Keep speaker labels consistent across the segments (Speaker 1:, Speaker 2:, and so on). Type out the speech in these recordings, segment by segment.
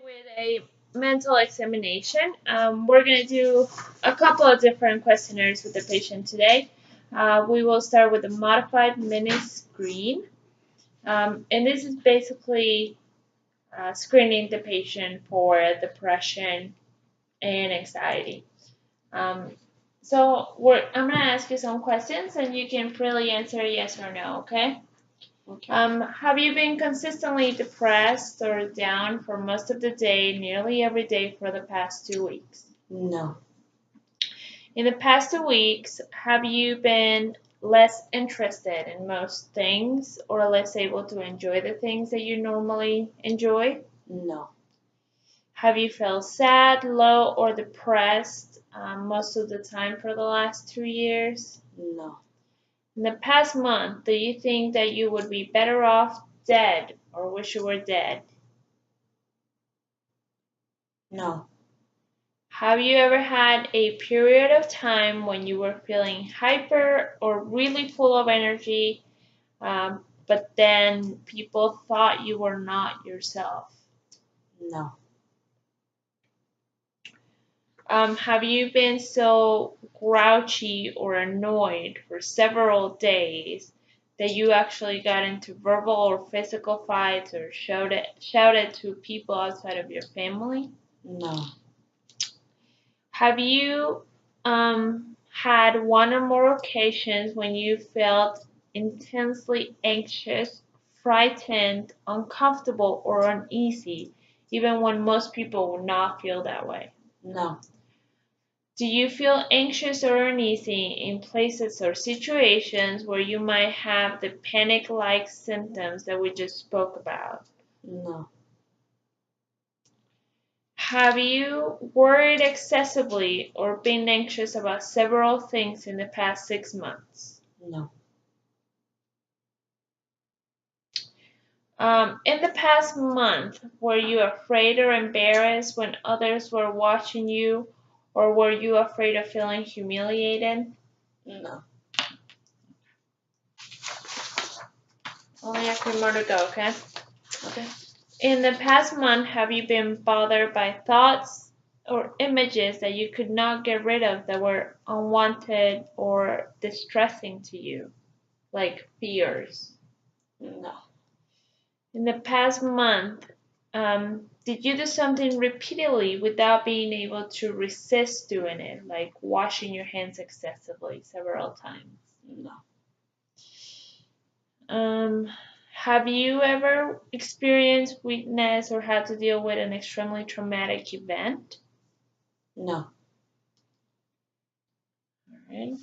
Speaker 1: with a mental examination. We're going to do a couple of different questionnaires with the patient today. We will start with the modified mini screen. And this is basically screening the patient for depression and anxiety. I'm going to ask you some questions and you can freely answer yes or no, okay?
Speaker 2: Okay.
Speaker 1: Have you been consistently depressed or down for most of the day, nearly every day for the past 2 weeks?
Speaker 2: No.
Speaker 1: In the past 2 weeks, have you been less interested in most things or less able to enjoy the things that you normally enjoy?
Speaker 2: No.
Speaker 1: Have you felt sad, low, or depressed most of the time for the last 2 years?
Speaker 2: No.
Speaker 1: In the past month, do you think that you would be better off dead or wish you were dead?
Speaker 2: No.
Speaker 1: Have you ever had a period of time when you were feeling hyper or really full of energy, but then people thought you were not yourself?
Speaker 2: No.
Speaker 1: Have you been so grouchy or annoyed for several days that you actually got into verbal or physical fights or shouted to people outside of your family?
Speaker 2: No.
Speaker 1: Have you had one or more occasions when you felt intensely anxious, frightened, uncomfortable, or uneasy, even when most people would not feel that way?
Speaker 2: No.
Speaker 1: Do you feel anxious or uneasy in places or situations where you might have the panic-like symptoms that we just spoke about?
Speaker 2: No.
Speaker 1: Have you worried excessively or been anxious about several things in the past 6 months?
Speaker 2: No.
Speaker 1: In the past month, were you afraid or embarrassed when others were watching you, or were you afraid of feeling humiliated?
Speaker 2: No.
Speaker 1: Only a few more to go, okay?
Speaker 2: Okay.
Speaker 1: In the past month, have you been bothered by thoughts or images that you could not get rid of that were unwanted or distressing to you, like fears?
Speaker 2: No.
Speaker 1: In the past month, did you do something repeatedly without being able to resist doing it, like washing your hands excessively several times?
Speaker 2: No.
Speaker 1: Have you ever experienced weakness or had to deal with an extremely traumatic event?
Speaker 2: No.
Speaker 1: Alright.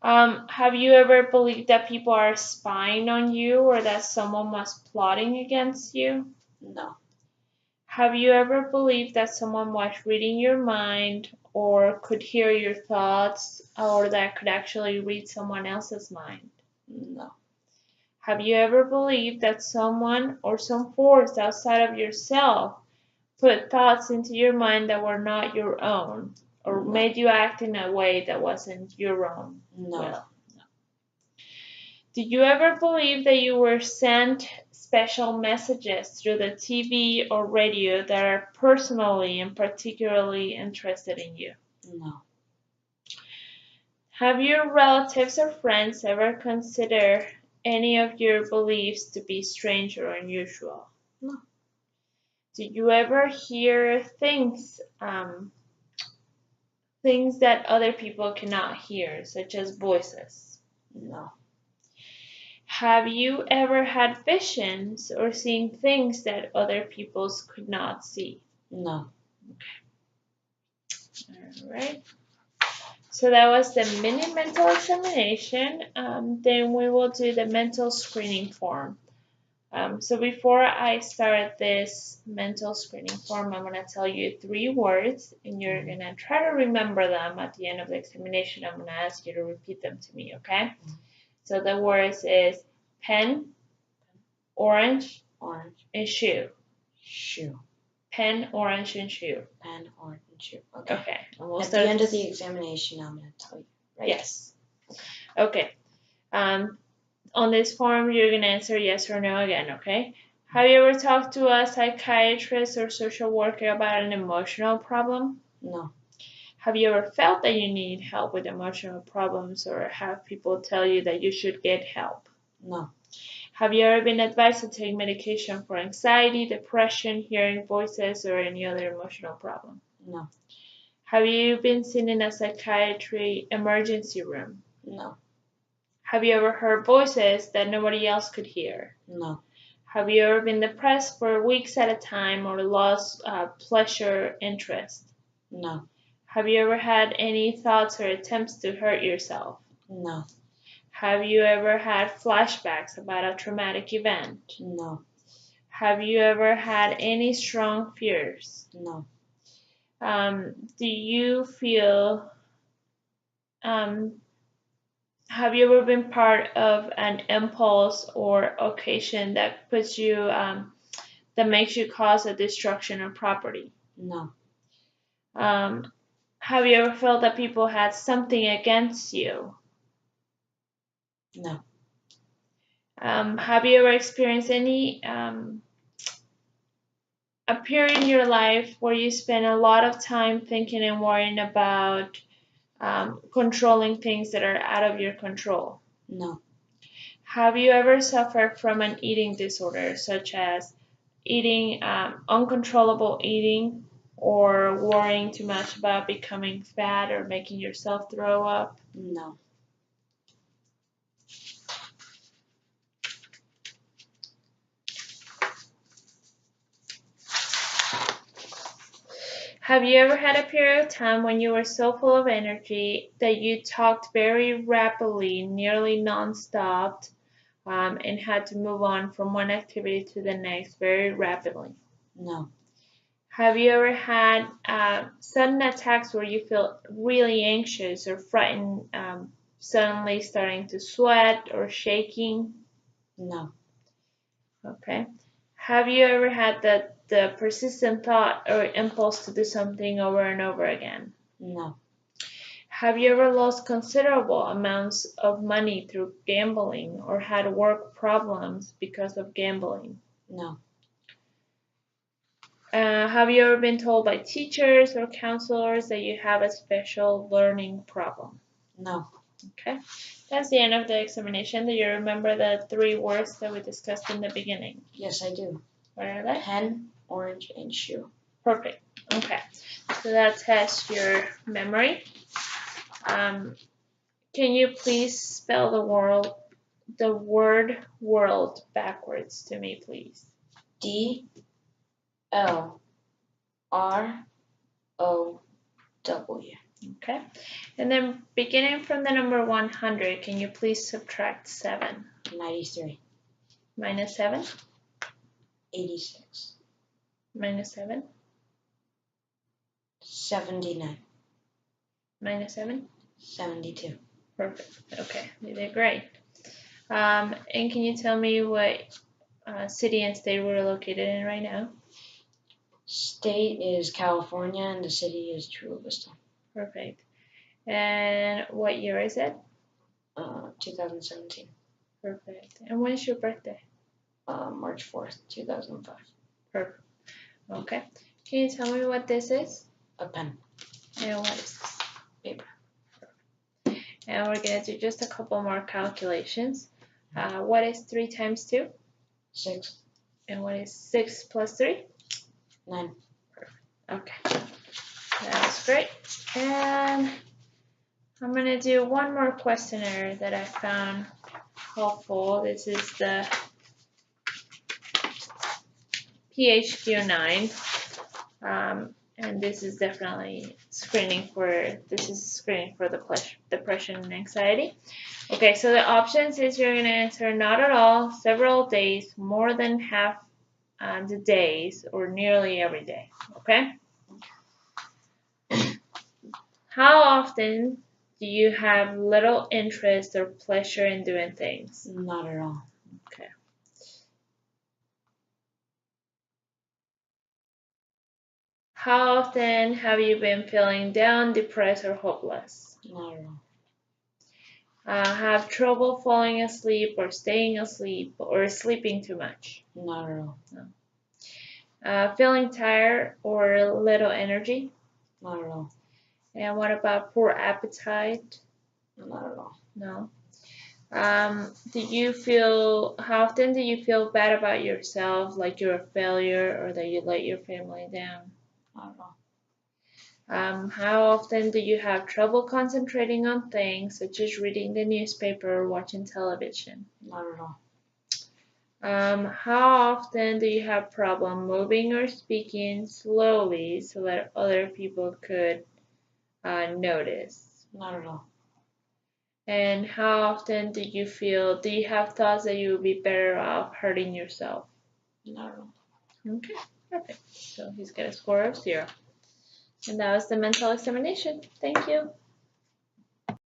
Speaker 1: Have you ever believed that people are spying on you or that someone was plotting against you?
Speaker 2: No.
Speaker 1: Have you ever believed that someone was reading your mind or could hear your thoughts or that could actually read someone else's mind?
Speaker 2: No.
Speaker 1: Have you ever believed that someone or some force outside of yourself put thoughts into your mind that were not your own or
Speaker 2: No.
Speaker 1: made you act in a way that wasn't your own
Speaker 2: No.
Speaker 1: will? Did you ever believe that you were sent special messages through the TV or radio that are personally and particularly interested in you?
Speaker 2: No.
Speaker 1: Have your relatives or friends ever considered any of your beliefs to be strange or unusual?
Speaker 2: No.
Speaker 1: Did you ever hear things that other people cannot hear, such as voices?
Speaker 2: No.
Speaker 1: Have you ever had visions or seen things that other people could not see?
Speaker 2: No.
Speaker 1: All right. So that was the mini mental examination. Then we will do the mental screening form. So before I start this mental screening form, I'm going to tell you 3 words and you're going to try to remember them at the end of the examination. I'm going to ask you to repeat them to me, okay? So the words is pen, orange, and shoe.
Speaker 2: Shoe.
Speaker 1: Pen, orange, and shoe.
Speaker 2: Pen, orange, and shoe. Okay.
Speaker 1: Okay.
Speaker 2: At the end of the examination, I'm going to tell you, right?
Speaker 1: Yes. Okay. On this form, you're going to answer yes or no again, okay? Have you ever talked to a psychiatrist or social worker about an emotional problem?
Speaker 2: No.
Speaker 1: Have you ever felt that you need help with emotional problems or have people tell you that you should get help?
Speaker 2: No.
Speaker 1: Have you ever been advised to take medication for anxiety, depression, hearing voices, or any other emotional problem?
Speaker 2: No.
Speaker 1: Have you been seen in a psychiatry emergency room?
Speaker 2: No.
Speaker 1: Have you ever heard voices that nobody else could hear?
Speaker 2: No.
Speaker 1: Have you ever been depressed for weeks at a time or lost pleasure, interest?
Speaker 2: No.
Speaker 1: Have you ever had any thoughts or attempts to hurt yourself?
Speaker 2: No.
Speaker 1: Have you ever had flashbacks about a traumatic event?
Speaker 2: No.
Speaker 1: Have you ever had any strong fears?
Speaker 2: No.
Speaker 1: Do you feel, have you ever been part of an impulse or occasion that puts you, that makes you cause a destruction of property?
Speaker 2: No.
Speaker 1: Have you ever felt that people had something against you?
Speaker 2: No.
Speaker 1: Have you ever experienced any a period in your life where you spend a lot of time thinking and worrying about controlling things that are out of your control?
Speaker 2: No.
Speaker 1: Have you ever suffered from an eating disorder, such as eating uncontrollable eating or worrying too much about becoming fat or making yourself throw up?
Speaker 2: No.
Speaker 1: Have you ever had a period of time when you were so full of energy that you talked very rapidly, nearly non-stop, and had to move on from one activity to the next very rapidly?
Speaker 2: No.
Speaker 1: Have you ever had sudden attacks where you feel really anxious or frightened, suddenly starting to sweat or shaking?
Speaker 2: No.
Speaker 1: Okay. Have you ever had the persistent thought or impulse to do something over and over again?
Speaker 2: No.
Speaker 1: Have you ever lost considerable amounts of money through gambling or had work problems because of gambling?
Speaker 2: No.
Speaker 1: Have you ever been told by teachers or counselors that you have a special learning problem?
Speaker 2: No.
Speaker 1: Okay, that's the end of the examination. Do you remember the 3 words that we discussed in the beginning?
Speaker 2: Yes, I do.
Speaker 1: What are they?
Speaker 2: Pen, orange, and shoe.
Speaker 1: Perfect. Okay, so that tests your memory. Can you please spell the word world backwards to me, please?
Speaker 2: DLROW.
Speaker 1: Okay, and then beginning from the number 100, can you please subtract 7?
Speaker 2: 93.
Speaker 1: Minus 7?
Speaker 2: 86.
Speaker 1: Minus 7?
Speaker 2: 79.
Speaker 1: Minus 7?
Speaker 2: 72.
Speaker 1: Perfect. Okay, you did great. And can you tell me what city and state we're located in right now?
Speaker 2: State is California and the city is Chula Vista.
Speaker 1: Perfect. And what year is it?
Speaker 2: 2017.
Speaker 1: Perfect. And when is your birthday?
Speaker 2: March 4th, 2005.
Speaker 1: Perfect. Okay. Can you tell me what this is?
Speaker 2: A pen.
Speaker 1: And what is this?
Speaker 2: Paper.
Speaker 1: And we're going to do just a couple more calculations. What is 3 times 2?
Speaker 2: 6.
Speaker 1: And what is 6 plus 3?
Speaker 2: 9.
Speaker 1: Okay. That was great. And I'm going to do one more questionnaire that I found helpful. This is the PHQ-9. And this is definitely screening for the depression and anxiety. Okay, so the options is you're going to answer not at all, several days, more than half the days, or nearly every day. Okay? How often do you have little interest or pleasure in doing things?
Speaker 2: Not at all.
Speaker 1: Okay. How often have you been feeling down, depressed, or hopeless?
Speaker 2: Not at all.
Speaker 1: Have trouble falling asleep or staying asleep or sleeping too much?
Speaker 2: Not at all.
Speaker 1: Feeling tired or little energy?
Speaker 2: Not at all.
Speaker 1: And what about poor appetite?
Speaker 2: Not at all.
Speaker 1: No. How often do you feel bad about yourself, like you're a failure or that you let your family down?
Speaker 2: Not at all.
Speaker 1: How often do you have trouble concentrating on things such as reading the newspaper or watching television?
Speaker 2: Not at all.
Speaker 1: How often do you have problem moving or speaking slowly so that other people could notice?
Speaker 2: Not at all.
Speaker 1: And how often do you have thoughts that you would be better off hurting yourself?
Speaker 2: Not at all.
Speaker 1: Okay, perfect. So he's got a score of 0. And that was the mental examination. Thank you.